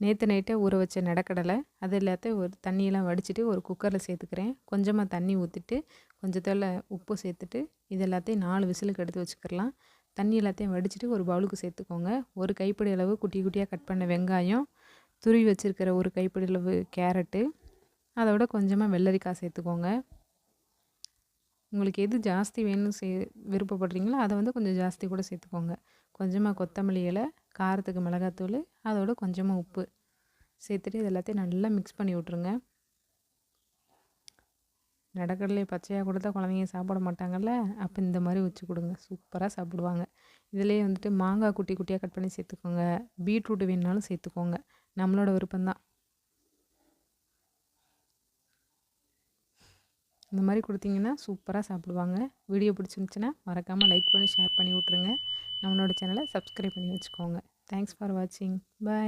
நேற்று நைட்டே ஊற வச்ச நிலக்கடலை அது எல்லாத்தையும் ஒரு தண்ணியெல்லாம் வடிச்சிட்டு ஒரு குக்கரில் சேர்த்துக்கிறேன். கொஞ்சமாக தண்ணி ஊற்றிட்டு கொஞ்சத்தோல உப்பு சேர்த்துட்டு இது எல்லாத்தையும் 4 விசிலுக்கு எடுத்து வச்சுக்கிடலாம். தண்ணி எல்லாத்தையும் வடிச்சிட்டு ஒரு பவுலுக்கு சேர்த்துக்கோங்க. ஒரு கைப்பிடி அளவு குட்டி குட்டியாக கட் பண்ண வெங்காயம், துருவி வச்சுருக்கிற ஒரு கைப்பிடி அளவு கேரட்டு, அதோட கொஞ்சமாக வெள்ளரிக்காய் சேர்த்துக்கோங்க. உங்களுக்கு எது ஜாஸ்தி வேணும்னு விருப்பப்படுறீங்களோ அதை வந்து கொஞ்சம் ஜாஸ்தி கூட சேர்த்துக்கோங்க. கொஞ்சமாக கொத்தமல்லி இலை, காரத்துக்கு மிளகாத்தூள், அதோட கொஞ்சமாக உப்பு சேர்த்துட்டு இது எல்லாத்தையும் நல்லா மிக்ஸ் பண்ணி விட்ருங்க. நடக்கடலையே பச்சையாக கொடுத்தா குழந்தைங்க சாப்பிட மாட்டாங்கல்ல, அப்போ இந்த மாதிரி வச்சு கொடுங்க, சூப்பராக சாப்பிடுவாங்க. இதிலே வந்துட்டு மாங்காய் குட்டி குட்டியாக கட் பண்ணி சேர்த்துக்கோங்க. பீட்ரூட் வேணுனாலும் சேர்த்துக்கோங்க, நம்மளோட விருப்பம்தான். இந்த மாதிரி கொடுத்தீங்கன்னா சூப்பராக சாப்பிடுவாங்க. வீடியோ பிடிச்சிருந்துச்சின்னா மறக்காமல் லைக் பண்ணி ஷேர் பண்ணி விட்ருங்க. நம்மளோட சேனலை சப்ஸ்கிரைப் பண்ணி வச்சுக்கோங்க. தேங்க்ஸ் ஃபார் வாட்சிங். பாய்.